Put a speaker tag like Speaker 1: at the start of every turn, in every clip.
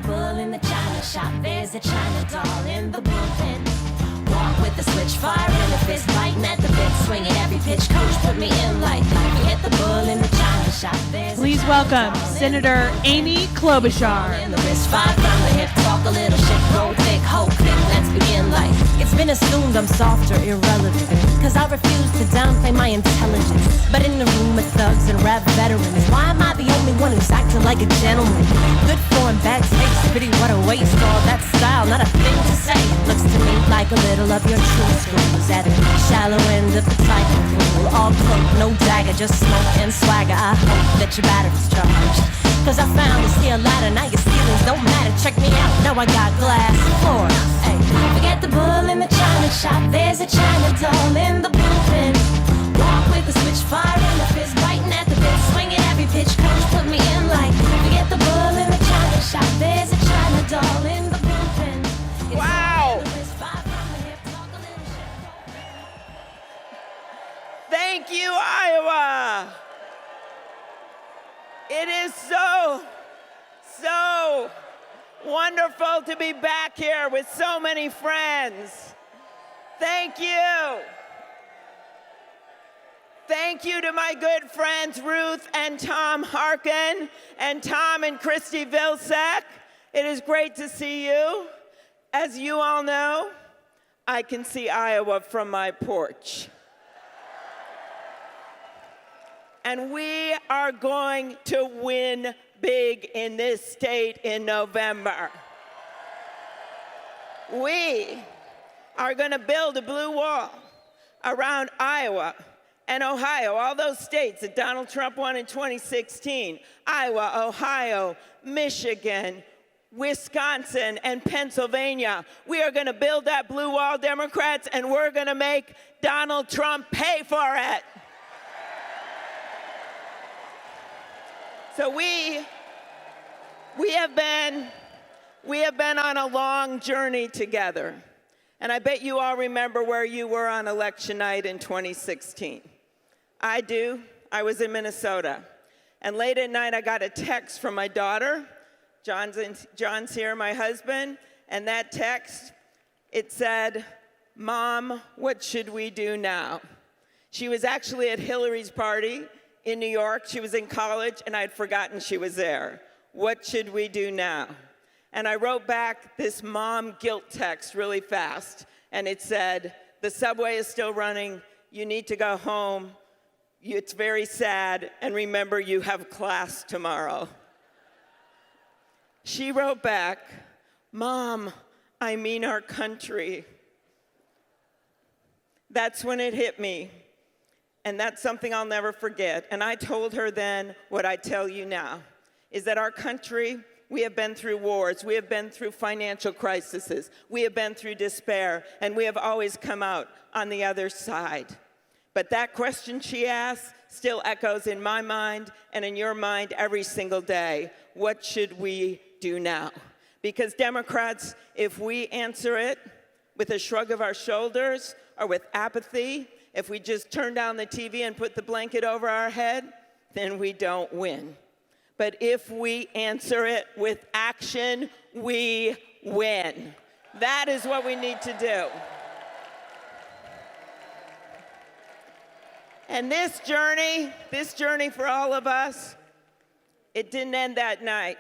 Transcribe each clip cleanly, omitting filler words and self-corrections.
Speaker 1: bull in the china shop. There's a china doll in the bullpen. Walk with the switch, fire in the fist, biting at the bit, swinging every pitch. Coach put me in like forget the bull in the china shop.
Speaker 2: Please welcome Senator Amy Klobuchar.
Speaker 1: In the wrist, five from the hip, talk a little shit, roll thick, hold quick. Let's begin like it's been assumed I'm soft or irrelevant, cause I refuse to downplay my intelligence. But in the room of thugs and rap veterans, why am I the only one who's acting like a gentleman? Good form, bad taste, pretty what a waste. All that style, not a thing to say. Looks to me like a little of your true schools at the shallow end of the typing pool. All cloak, no dagger, just smoke and swagger. I hope that your battery's charged, cause I found this here ladder, now your ceilings don't matter. Check me out, now I got glass floors. Hey, forget the bull in the china shop. There's a china doll in the bullpen. Walk with the switch, fire in the fist, biting at the bit, swinging every pitch. Coach put me in like forget the bull in the china shop. There's a china doll in the bullpen.
Speaker 3: Wow! Thank you, Iowa! It is so wonderful to be back here with so many friends. Thank you. Thank you to my good friends Ruth and Tom Harkin and Tom and Christy Vilsack. It is great to see you. As you all know, I can see Iowa from my porch. And we are going to win big in this state in November. We are going to build a blue wall around Iowa and Ohio, all those states that Donald Trump won in 2016, Iowa, Ohio, Michigan, Wisconsin, and Pennsylvania. We are going to build that blue wall, Democrats, and we're going to make Donald Trump pay for it. So we have been on a long journey together. And I bet you all remember where you were on election night in 2016. I do. I was in Minnesota. And late at night, I got a text from my daughter. John's here, my husband. And that text, it said, "Mom, what should we do now?" She was actually at Hillary's party in New York. She was in college, and I'd forgotten she was there. What should we do now? And I wrote back this mom guilt text really fast, and it said, "The subway is still running. You need to go home. It's very sad, and remember, you have class tomorrow." She wrote back, "Mom, I mean our country." That's when it hit me. And that's something I'll never forget. And I told her then what I tell you now, is that our country, we have been through wars, we have been through financial crises, we have been through despair, and we have always come out on the other side. But that question she asked still echoes in my mind and in your mind every single day. What should we do now? Because Democrats, if we answer it with a shrug of our shoulders or with apathy, if we just turn down the TV and put the blanket over our head, then we don't win. But if we answer it with action, we win. That is what we need to do. And this journey for all of us, it didn't end that night.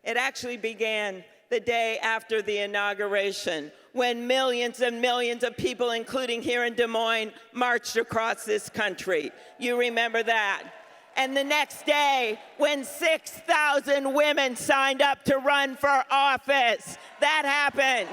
Speaker 3: It actually began the day after the inauguration, when millions and millions of people, including here in Des Moines, marched across this country. You remember that. And the next day, when 6,000 women signed up to run for office, that happened.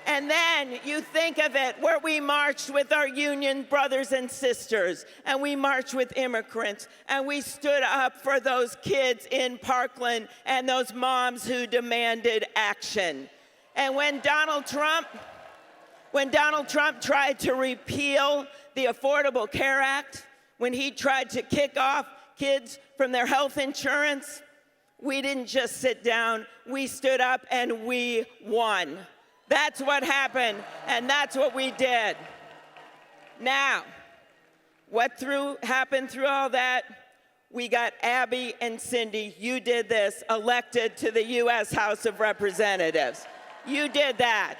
Speaker 3: And then you think of it, where we marched with our union brothers and sisters, and we marched with immigrants, and we stood up for those kids in Parkland and those moms who demanded action. And when Donald Trump tried to repeal the Affordable Care Act, when he tried to kick off kids from their health insurance, we didn't just sit down, we stood up and we won. That's what happened, and that's what we did. Now, what happened through all that? we got Abby and Cindy, you did this, elected to the U.S. House of Representatives. You did that.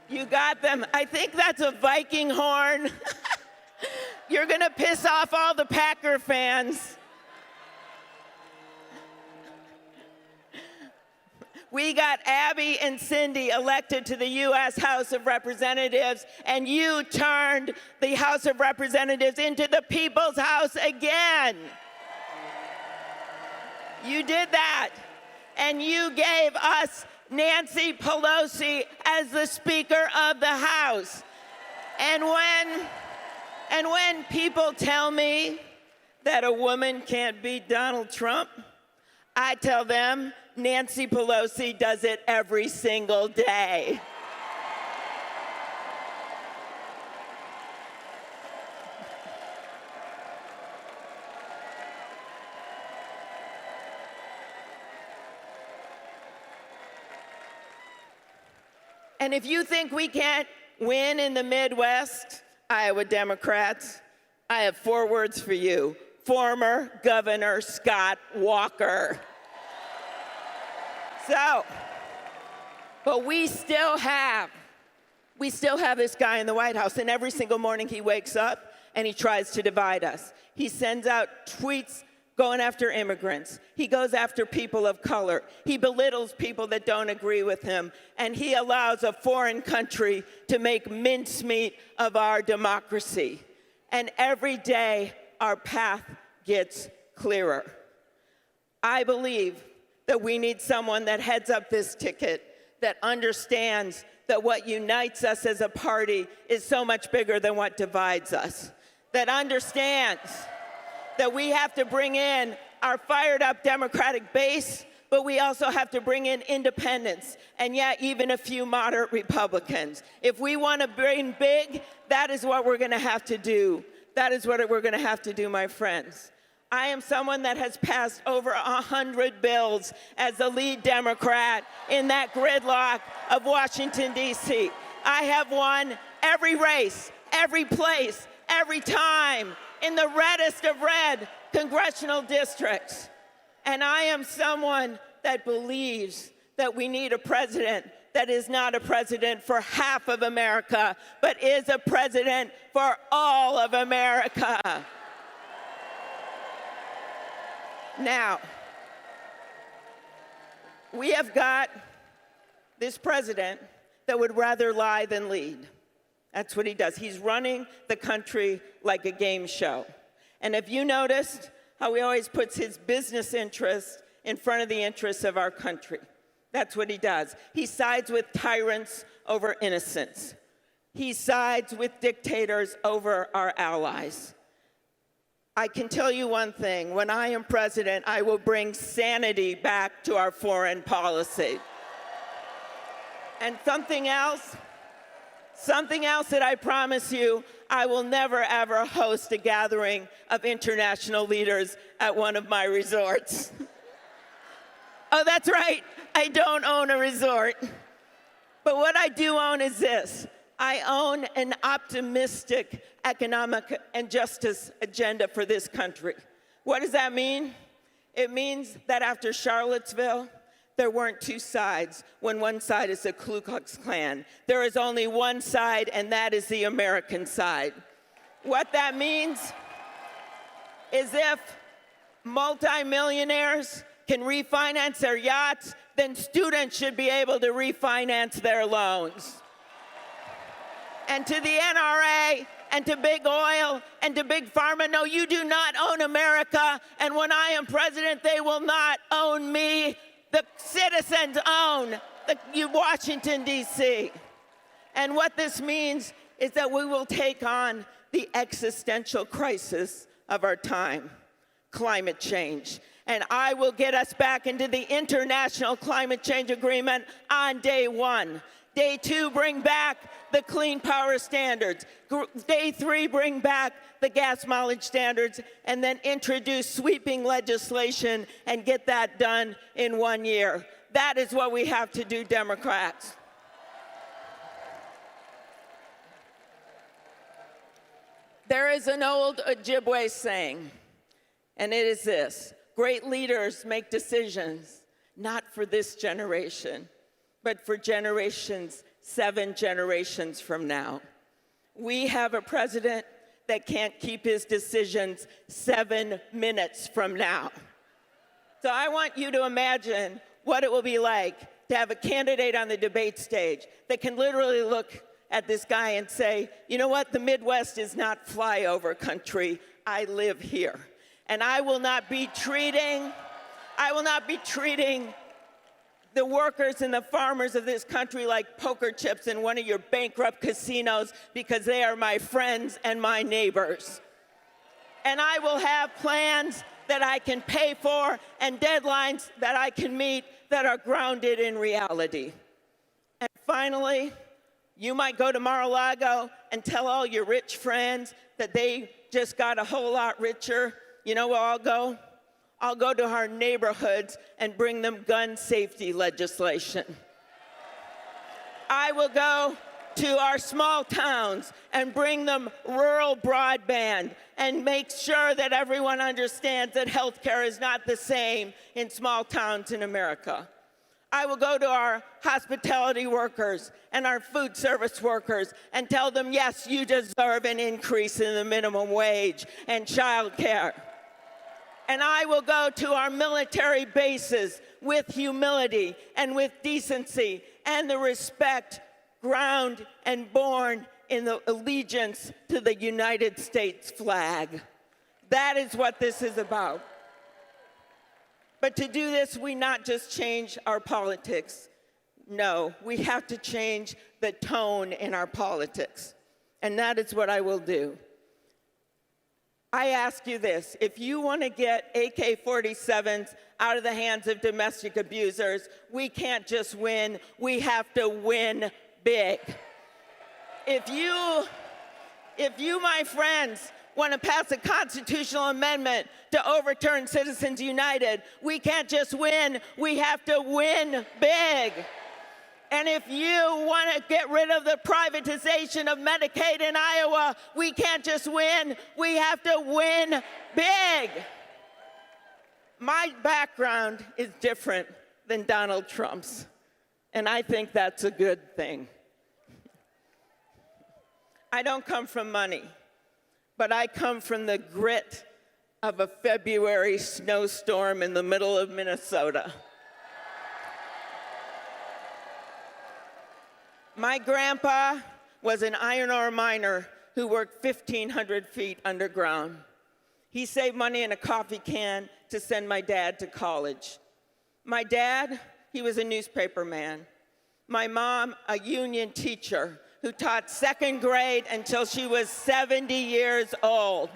Speaker 3: You got them. I think that's a Viking horn. You're going to piss off all the Packer fans. We got Abby and Cindy elected to the U.S. House of Representatives, and you turned the House of Representatives into the people's house again. You did that, and you gave us Nancy Pelosi as the Speaker of the House. And when people tell me that a woman can't beat Donald Trump, I tell them Nancy Pelosi does it every single day. And if you think we can't win in the Midwest, Iowa Democrats, I have 4 words for you. Former Governor Scott Walker. But we still have this guy in the White House, and every single morning he wakes up and he tries to divide us. He sends out tweets going after immigrants. He goes after people of color. He belittles people that don't agree with him, and he allows a foreign country to make mincemeat of our democracy. And every day, our path gets clearer. I believe that we need someone that heads up this ticket, that understands that what unites us as a party is so much bigger than what divides us, that understands that we have to bring in our fired up Democratic base, but we also have to bring in independents, and yet even a few moderate Republicans. If we want to bring big, that is what we're going to have to do. That is what we're going to have to do, my friends. I am someone that has passed over 100 bills as the lead Democrat in that gridlock of Washington, D.C. I have won every race, every place, every time in the reddest of red congressional districts. And I am someone that believes that we need a president that is not a president for half of America, but is a president for all of America. Now, we have got this president that would rather lie than lead. That's what he does. He's running the country like a game show. And if you noticed how he always puts his business interests in front of the interests of our country. That's what he does. He sides with tyrants over innocents. He sides with dictators over our allies. I can tell you one thing, when I am president, I will bring sanity back to our foreign policy. And something else that I promise you, I will never ever host a gathering of international leaders at one of my resorts. Oh, that's right, I don't own a resort. But what I do own is this. I own an optimistic economic and justice agenda for this country. What does that mean? It means that after Charlottesville, there weren't 2 sides when one side is the Ku Klux Klan. There is only one side, and that is the American side. What that means is if multimillionaires can refinance their yachts, then students should be able to refinance their loans. And to the NRA, and to big oil, and to big pharma, no, you do not own America, and when I am president, they will not own me. The citizens own Washington, D.C. And what this means is that we will take on the existential crisis of our time, climate change. And I will get us back into the International Climate Change Agreement on day 1. Day 2, bring back the clean power standards. Day 3, bring back the gas mileage standards, and then introduce sweeping legislation and get that done in 1 year. That is what we have to do, Democrats. There is an old Ojibwe saying, And it is this: great leaders make decisions, not for this generation, but for generations, 7 generations from now. We have a president that can't keep his decisions 7 minutes from now. So I want you to imagine what it will be like to have a candidate on the debate stage that can literally look at this guy and say, you know what, the Midwest is not flyover country, I live here. And I will not be treating the workers and the farmers of this country like poker chips in one of your bankrupt casinos, because they are my friends and my neighbors. And I will have plans that I can pay for and deadlines that I can meet that are grounded in reality. And finally, you might go to Mar-a-Lago and tell all your rich friends that they just got a whole lot richer. You know where I'll go? I'll go to our neighborhoods and bring them gun safety legislation. I will go to our small towns and bring them rural broadband and make sure that everyone understands that healthcare is not the same in small towns in America. I will go to our hospitality workers and our food service workers and tell them, yes, you deserve an increase in the minimum wage and child care. And I will go to our military bases with humility and with decency and the respect ground and born in the allegiance to the United States flag. That is what this is about. But to do this, we not just change our politics. No, we have to change the tone in our politics. And that is what I will do. I ask you this: if you want to get AK-47s out of the hands of domestic abusers, we can't just win, we have to win big. If you, my friends, want to pass a constitutional amendment to overturn Citizens United, we can't just win, we have to win big. And if you want to get rid of the privatization of Medicaid in Iowa, we can't just win, we have to win big. My background is different than Donald Trump's, and I think that's a good thing. I don't come from money, but I come from the grit of a February snowstorm in the middle of Minnesota. My grandpa was an iron ore miner who worked 1,500 feet underground. He saved money in a coffee can to send my dad to college. My dad, he was a newspaper man. My mom, a union teacher who taught second grade until she was 70 years old.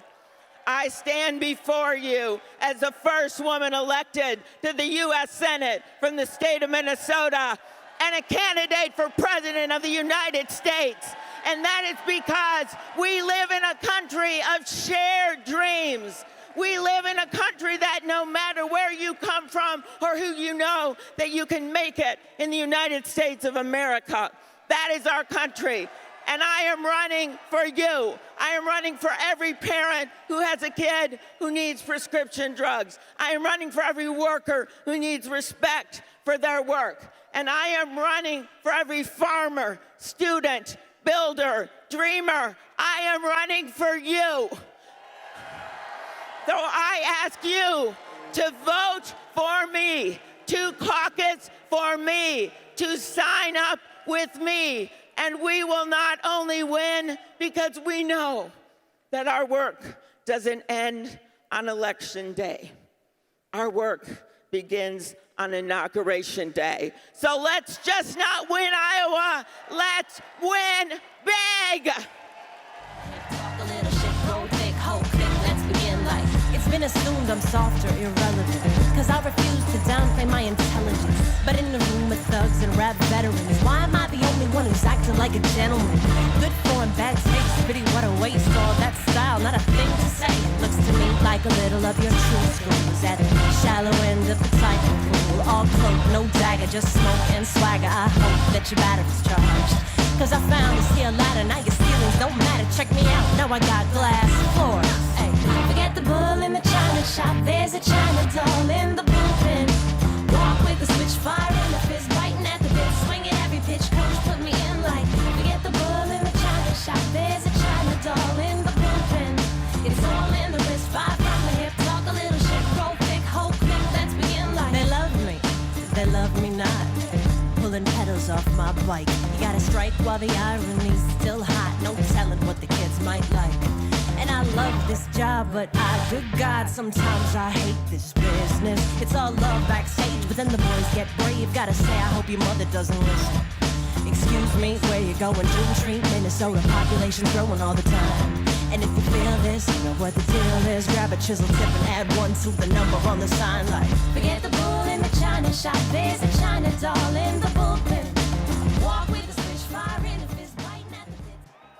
Speaker 3: I stand before you as the first woman elected to the U.S. Senate from the state of Minnesota and a candidate for President of the United States. And that is because we live in a country of shared dreams. We live in a country that no matter where you come from or who you know, that you can make it in the United States of America. That is our country. And I am running for you. I am running for every parent who has a kid who needs prescription drugs. I am running for every worker who needs respect for their work. And I am running for every farmer, student, builder, dreamer. I am running for you. So I ask you to vote for me, to caucus for me, to sign up with me. And we will not only win because we know that our work doesn't end on Election Day. Our work begins on Inauguration Day. So let's just not win Iowa, let's win big!
Speaker 1: Talk a little shit, roll thick, hold thick, let's begin like it's been assumed I'm soft or irrelevant, cause I refuse to downplay my intelligence. But in the room of thugs and rap veterans, why am I the only one who's acting like a gentleman? Good form, bad taste, pity, what a waste. All that style, not a thing to say. Looks to me like a little of your true schools at the shallow end of the cycle pool. All cloak, no dagger, just smoke and swagger. I hope that your battery's charged, cause I found this here ladder, now your ceilings don't matter. Check me out, now I got glass floors. Hey, forget Forget the bull in the china shop, there's a china doll in the bullpen. Walk with a switch, fire in the fist, biting at the bit, swinging every pitch, coach put me in like. Forget the bull in the china shop, there's a china doll in the bullpen. It's all in the wrist, fire from the hip, talk a little shit, roll thick, hold quick, let's begin like. They love me not. Pulling pedals off my bike. You gotta strike while the irony's still hot. No telling what the kids might like. And I love this job, but good God, sometimes I hate this business. It's all love backstage, but then the boys get brave. Gotta say, I hope your mother doesn't listen. Excuse me, where you going? Dream Street, Minnesota, population's growing all the time. And if you feel this, you know what the deal is. Grab a chisel tip and add 1 to the number on the sign like. Forget the bull in the china shop, there's a china doll in the